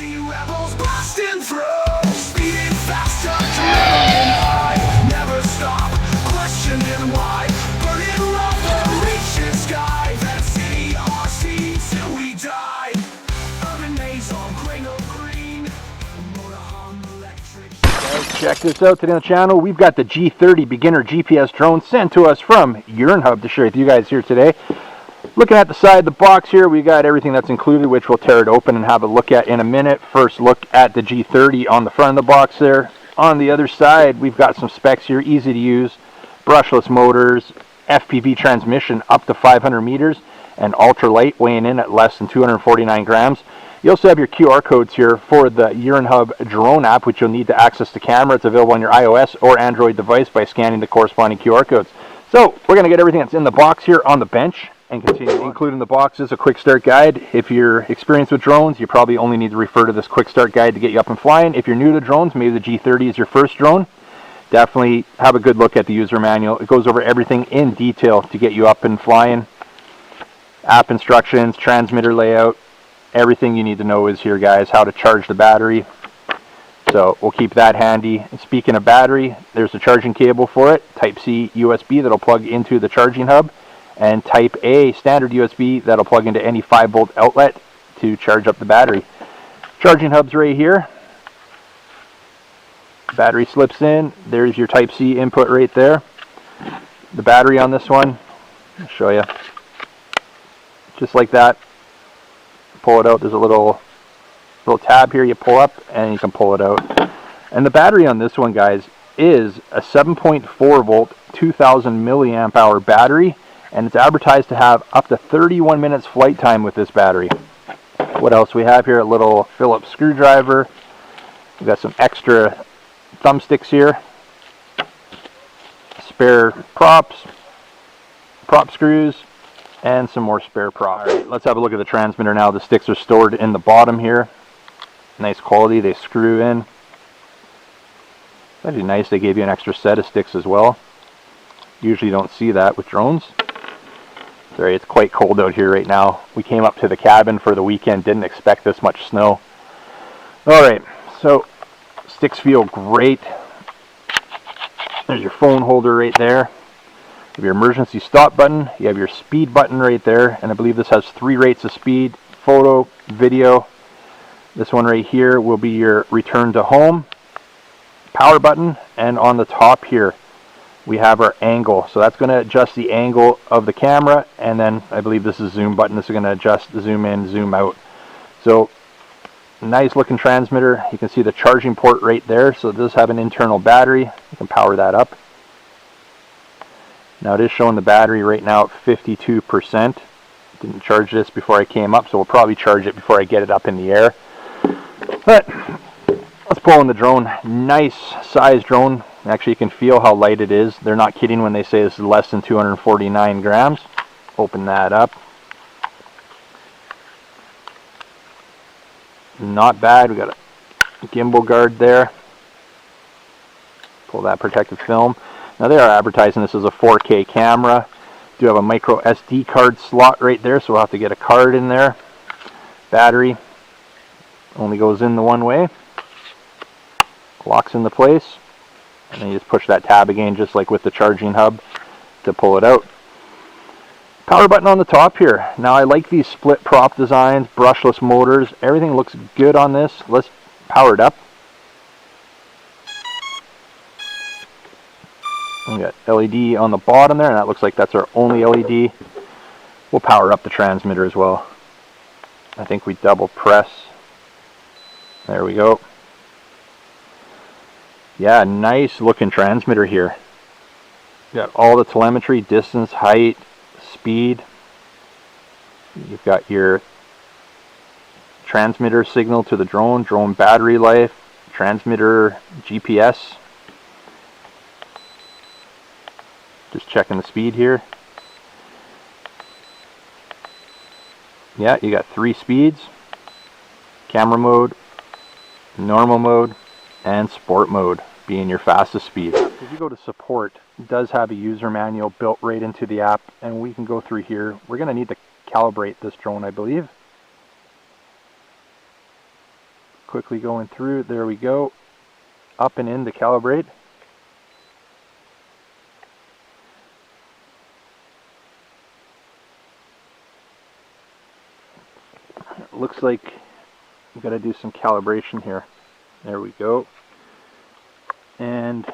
See rebels blasting through, speeding faster, driving high, never stop, questioning why, burning rubber, reaching sky, that city RC till we die. Urban maze on gray or green, motorhome electric. Guys, check this out. Today on the channel, we've got the G30 Beginner GPS Drone sent to us from URANHUB to share with you guys here today. Looking at the side of the box here, we got everything that's included, which we'll tear it open and have a look at in a minute. First look at the G30 on the front of the box there. On the other side, we've got some specs here, easy to use, brushless motors, FPV transmission up to 500 meters, and ultralight, weighing in at less than 249 grams. You also have your QR codes here for the URANHUB Drone app, which you'll need to access the camera. It's available on your iOS or Android device by scanning the corresponding QR codes. So we're going to get everything that's in the box here on the bench and continue. Included in the box is a quick start guide. If you're experienced with drones, you probably only need to refer to this quick start guide to get you up and flying. If you're new to drones, maybe the G30 is your first drone, definitely have a good look at the user manual. It goes over everything in detail to get you up and flying. App instructions, transmitter layout, everything you need to know is here, guys. How to charge the battery. So we'll keep that handy. And speaking of battery, there's a charging cable for it, Type-C USB that'll plug into the charging hub, and Type A standard USB that'll plug into any 5-volt outlet to charge up the battery. Charging hub's right here. Battery slips in. There's your Type-C input right there. The battery on this one, I'll show you. Just like that. Pull it out. There's a little tab here you pull up and you can pull it out. And the battery on this one, guys, is a 7.4 volt 2000 milliamp hour battery, and it's advertised to have up to 31 minutes flight time with this battery. What else we have here? A little Phillips screwdriver. We've got some extra thumbsticks here, spare props, prop screws, and some more spare props. All right, let's have a look at the transmitter now. The sticks are stored in the bottom here. Nice quality. They screw in. It's actually nice they gave you an extra set of sticks as well. Usually you don't see that with drones. Sorry, it's quite cold out here right now. We came up to the cabin for the weekend, didn't expect this much snow. Alright, so sticks feel great. There's your phone holder right there. You have your emergency stop button. You have your speed button right there. And I believe this has 3 rates of speed: photo, video. This one right here will be your return to home. Power button. And on the top here, we have our angle. So that's going to adjust the angle of the camera. And then I believe this is zoom button. This is going to adjust the zoom in, zoom out. So nice looking transmitter. You can see the charging port right there. So it does have an internal battery. You can power that up. Now it is showing the battery right now at 52%. Didn't charge this before I came up, so we'll probably charge it before I get it up in the air. But let's pull in the drone. Nice size drone. Actually, you can feel how light it is. They're not kidding when they say this is less than 249 grams. Open that up. Not bad. We got a gimbal guard there. Pull that protective film. Now they are advertising this as a 4K camera. Do have a micro SD card slot right there, so we'll have to get a card in there. Battery only goes in the one way. Locks into place. And then you just push that tab again, just like with the charging hub, to pull it out. Power button on the top here. Now I like these split prop designs, brushless motors. Everything looks good on this. Let's power it up. We got LED on the bottom there, and that looks like that's our only LED. We'll power up the transmitter as well. I think we double press. There we go. Yeah, nice looking transmitter here. You got all the telemetry, distance, height, speed. You've got your transmitter signal to the drone, drone battery life, transmitter GPS. Just checking the speed here. Yeah, you got 3 speeds. Camera mode, normal mode, and sport mode being your fastest speed. If you go to support, it does have a user manual built right into the app, and we can go through here. We're going to need to calibrate this drone, I believe. quickly going through. There we go. Up and in to calibrate. It looks like we've got to do some calibration here. There we go. And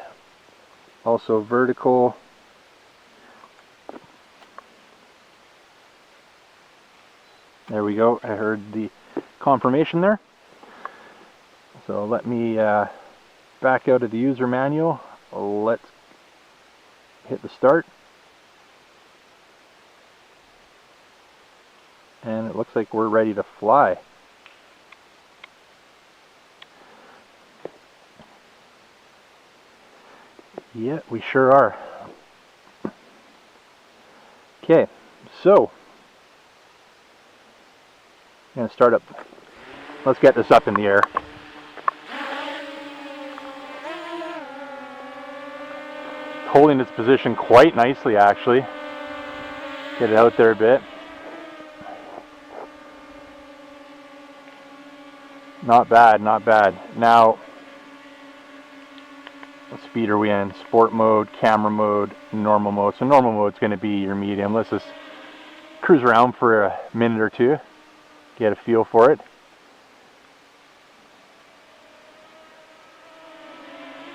also vertical. There we go. I heard the confirmation there. So let me back out of the user manual. Let's hit the start. And it looks like we're ready to fly. Yeah, we sure are. Okay, so I'm going to start up. Let's get this up in the air. Holding its position quite nicely, actually. Get it out there a bit. Not bad, not bad. Now, what speed are we in? Sport mode, camera mode, normal mode. So normal mode is going to be your medium. Let's just cruise around for a minute or two. Get a feel for it.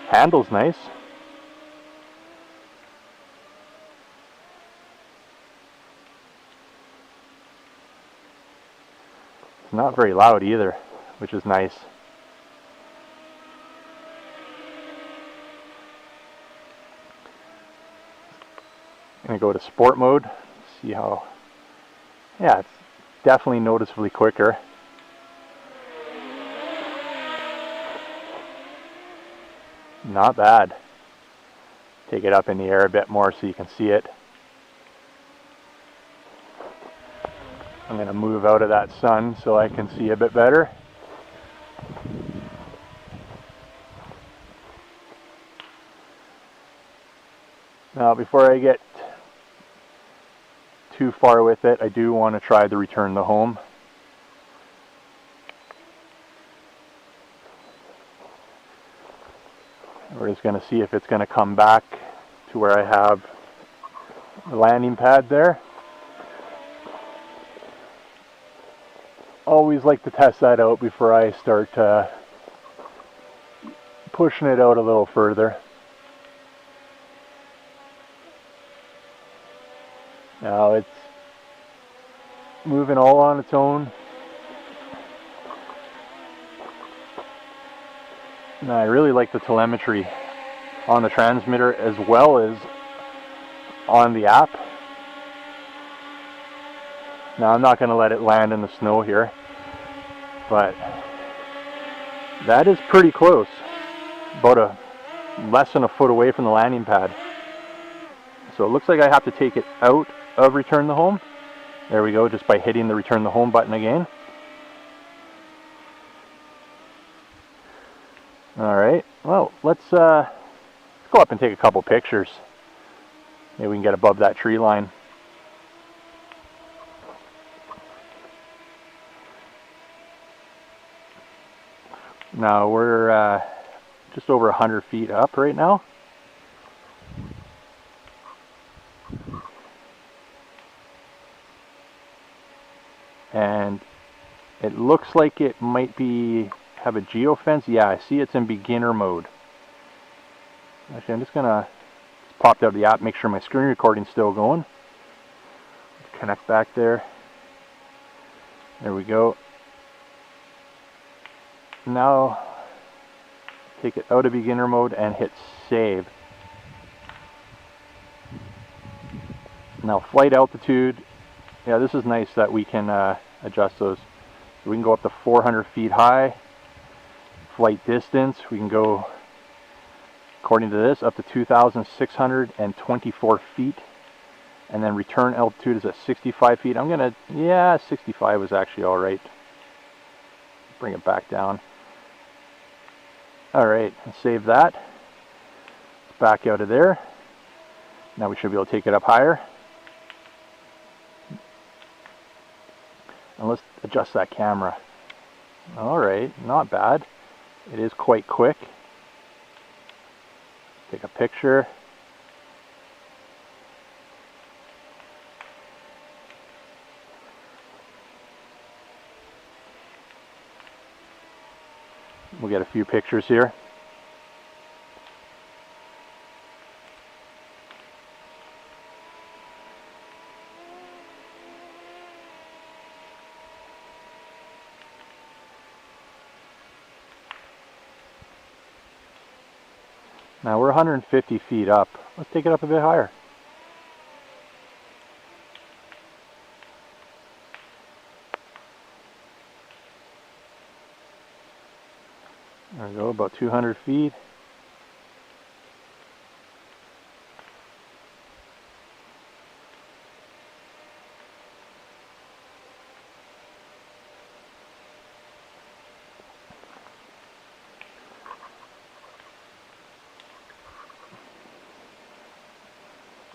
Handle's nice. It's not very loud either, which is nice. I'm going to go to sport mode. See how, yeah, it's definitely noticeably quicker. Not bad. Take it up in the air a bit more so you can see it. I'm going to move out of that sun so I can see a bit better. Now, before I get too far with it, I do want to try the return to home. We're just going to see if it's going to come back to where I have the landing pad there. Always like to test that out before I start pushing it out a little further. Now it's moving all on its own. And I really like the telemetry on the transmitter as well as on the app. Now I'm not going to let it land in the snow here, but that is pretty close. About less than a foot away from the landing pad. So it looks like I have to take it out of return to home. There we go, just by hitting the return to home button again. Alright, well, let's go up and take a couple pictures. Maybe we can get above that tree line. Now we're just over 100 feet up right now. And it looks like it might have a geofence. Yeah, I see it's in beginner mode. Actually, I'm just gonna pop out of the app, make sure my screen recording's still going. Connect back there. There we go. Now take it out of beginner mode and hit save. Now flight altitude. Yeah, this is nice that we can adjust those. So we can go up to 400 feet high. Flight distance, we can go, according to this, up to 2,624 feet. And then return altitude is at 65 feet. I'm gonna, yeah, 65 was actually all right. Bring it back down. All right, save that. Back out of there. Now we should be able to take it up higher. And let's adjust that camera. Alright, not bad. It is quite quick. Take a picture. We'll get a few pictures here. Now we're 150 feet up. Let's take it up a bit higher. There we go, about 200 feet.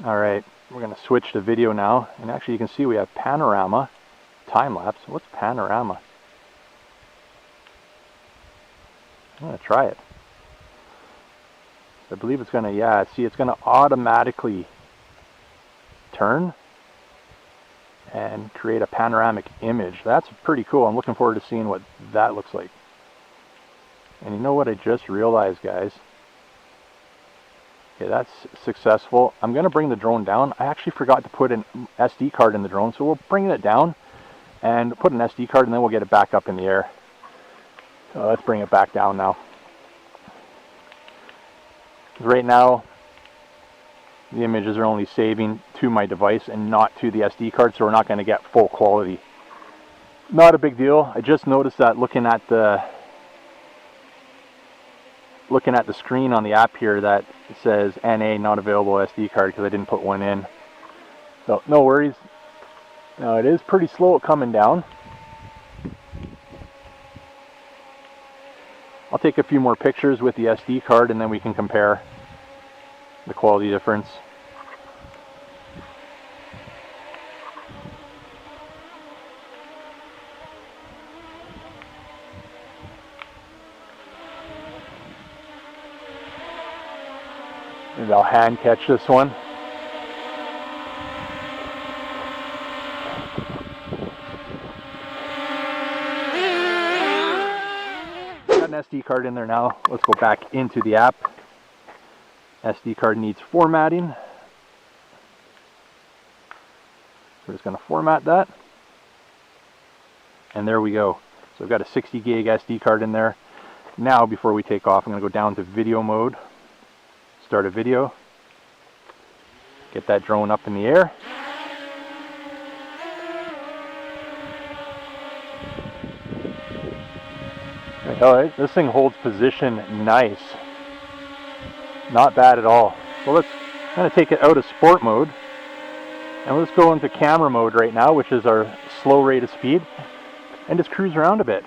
Alright, we're going to switch to video now. And actually you can see we have panorama, time-lapse. What's panorama? I'm going to try it. I believe it's going to, yeah, see, it's going to automatically turn and create a panoramic image. That's pretty cool. I'm looking forward to seeing what that looks like. And you know what I just realized, guys? Okay, that's successful. I'm going to bring the drone down. I actually forgot to put an SD card in the drone, so we'll bring it down and put an SD card, and then we'll get it back up in the air. So let's bring it back down now. Right now, the images are only saving to my device and not to the SD card, so we're not going to get full quality. Not a big deal. I just noticed that looking at the screen on the app here that it says NA not available SD card because I didn't put one in. So no worries. Now it is pretty slow at coming down. I'll take a few more pictures with the SD card and then we can compare the quality difference. Maybe I'll hand catch this one. Got an SD card in there now. Let's go back into the app. SD card needs formatting. We're just going to format that. And there we go. So I've got a 60 gig SD card in there. Now, before we take off, I'm going to go down to video mode. Start a video. Get that drone up in the air. Alright, this thing holds position nice. Not bad at all. So let's kind of take it out of sport mode. And let's go into camera mode right now, which is our slow rate of speed. And just cruise around a bit.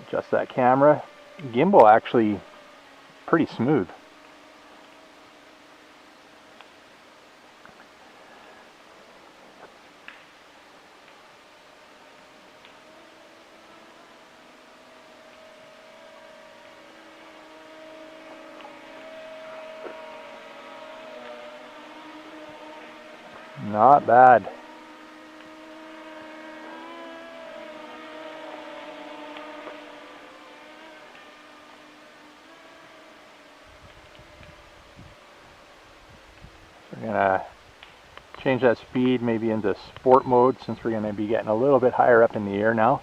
Adjust that camera. Gimbal actually pretty smooth. Not bad. We're going to change that speed maybe into sport mode since we're going to be getting a little bit higher up in the air now.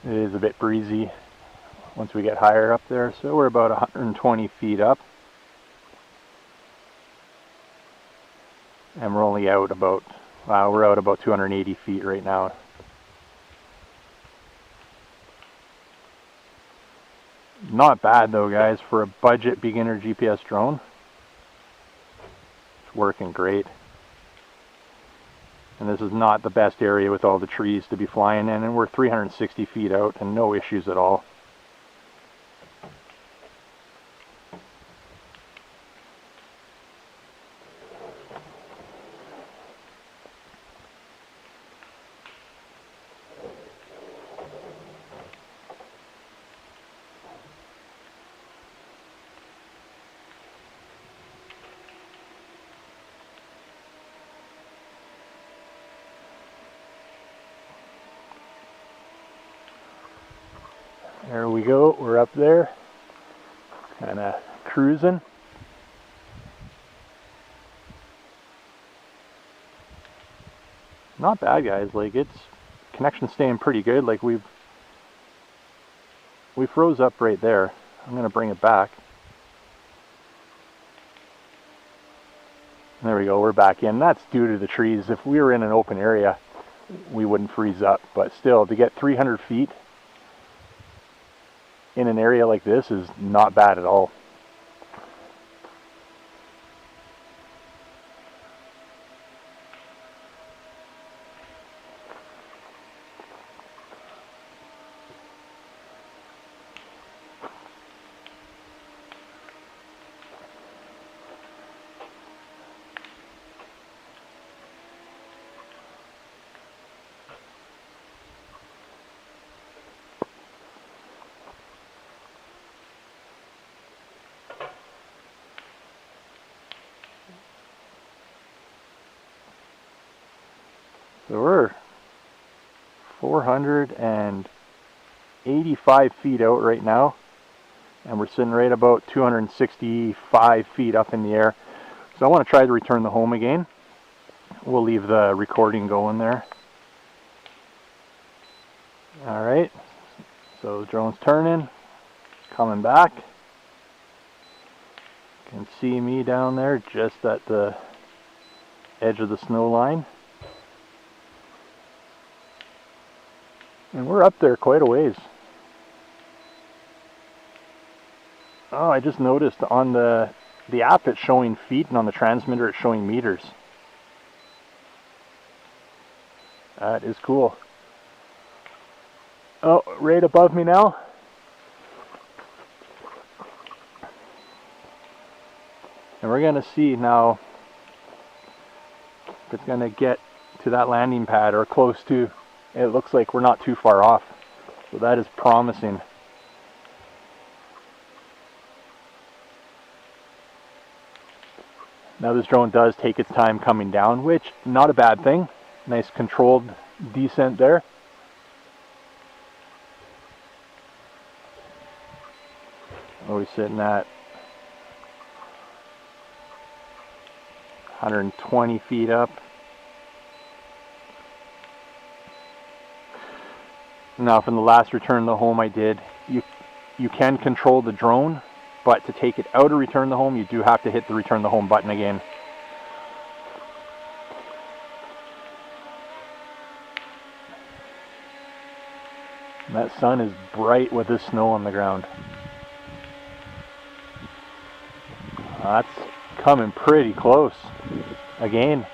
It is a bit breezy once we get higher up there, so we're about 120 feet up. And we're only out about, we're out about 280 feet right now. Not bad though, guys, for a budget beginner GPS drone. It's working great. And this is not the best area with all the trees to be flying in, and we're 360 feet out and no issues at all. There we go, we're up there, kind of cruising. Not bad, guys. Like, it's connection staying pretty good. Like, we froze up right there. I'm gonna bring it back. There we go, we're back in. That's due to the trees. If we were in an open area, we wouldn't freeze up, but still, to get 300 feet in an area like this is not bad at all. So we're 485 feet out right now, and we're sitting right about 265 feet up in the air. So I want to try to return the home again. We'll leave the recording going there. Alright, so the drone's turning, coming back. You can see me down there just at the edge of the snow line. And we're up there quite a ways. Oh, I just noticed on the app it's showing feet, and on the transmitter it's showing meters. That is cool. Oh, right above me now. And we're gonna see now if it's gonna get to that landing pad or close to. It looks like we're not too far off, so that is promising. Now this drone does take its time coming down, which not a bad thing. Nice controlled descent there. What are we sitting at? 120 feet up. Now from the last return to home I did, you can control the drone, but to take it out of return to home, you do have to hit the return to home button again. And that sun is bright with the snow on the ground. That's coming pretty close. Again.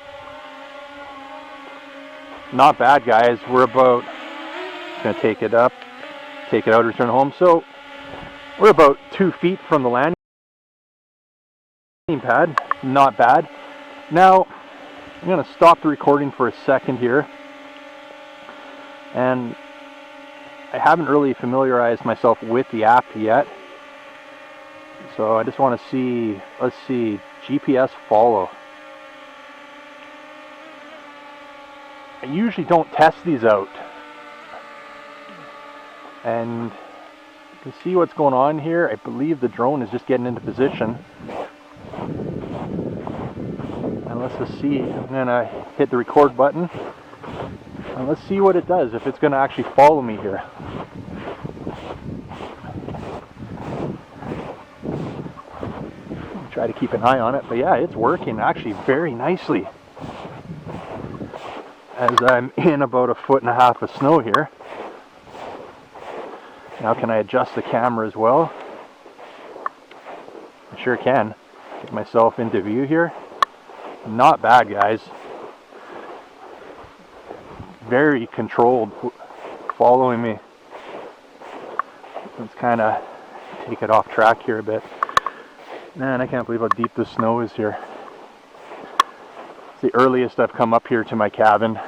Not bad, guys. We're about going to take it up, take it out, return home. So we're about 2 feet from the landing pad. Not bad. Now I'm going to stop the recording for a second here, and I haven't really familiarized myself with the app yet, so I just want to see. Let's see, GPS follow. I usually don't test these out. And you can see what's going on here. I believe the drone is just getting into position. And let's just see. I'm going to hit the record button. And let's see what it does, if it's going to actually follow me here. Try to keep an eye on it. But yeah, it's working actually very nicely. As I'm in about 1.5 feet of snow here. Now can I adjust the camera as well? I sure can. Get myself into view here. Not bad, guys. Very controlled, following me. Let's kind of take it off track here a bit. Man, I can't believe how deep the snow is here. It's the earliest I've come up here to my cabin.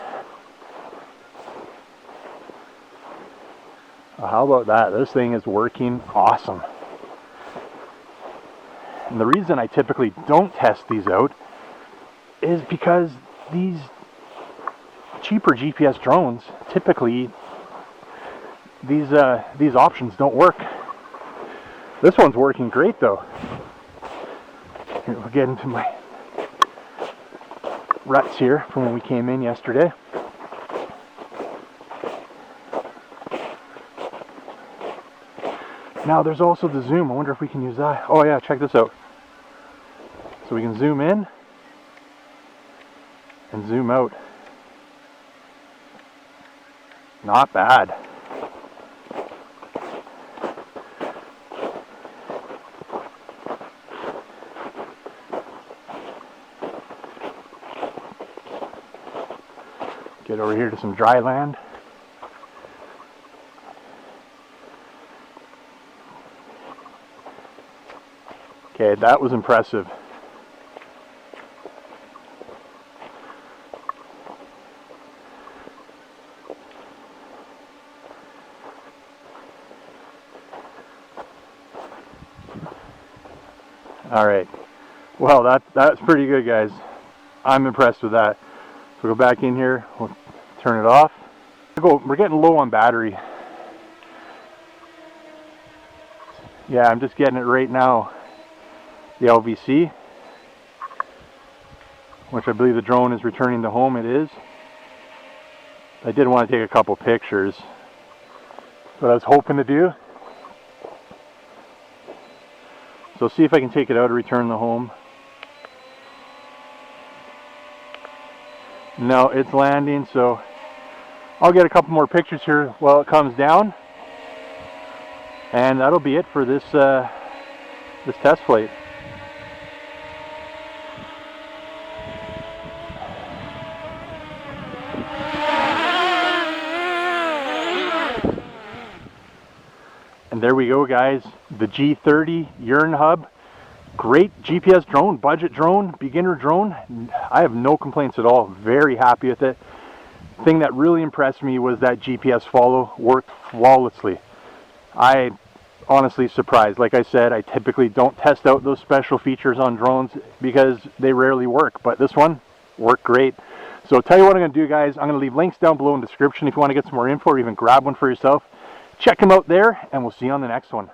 How about that? This thing is working awesome. And the reason I typically don't test these out is because these cheaper GPS drones, typically these options don't work. This one's working great though. Here, we'll get into my ruts here from when we came in yesterday. Now there's also the zoom. I wonder if we can use that. Oh yeah, check this out. So we can zoom in and zoom out. Not bad. Get over here to some dry land. Okay, that was impressive. All right. Well, that's pretty good, guys. I'm impressed with that. So go back in here. We'll turn it off. We're getting low on battery. Yeah, I'm just getting it right now. The LVC, which I believe the drone is returning to home. It is. I did want to take a couple pictures. That's what I was hoping to do. So see if I can take it out and return the home. No, it's landing, so I'll get a couple more pictures here while it comes down. And that'll be it for this this test flight. And there we go, guys. The G30 URANHUB, great GPS drone, budget drone, beginner drone. I have no complaints at all. Very happy with it. Thing that really impressed me was that GPS follow worked flawlessly. I honestly surprised. Like I said, I typically don't test out those special features on drones because they rarely work, but this one worked great. So tell you what I'm going to do, guys. I'm going to leave links down below in the description if you want to get some more info or even grab one for yourself. Check them out there, and we'll see you on the next one.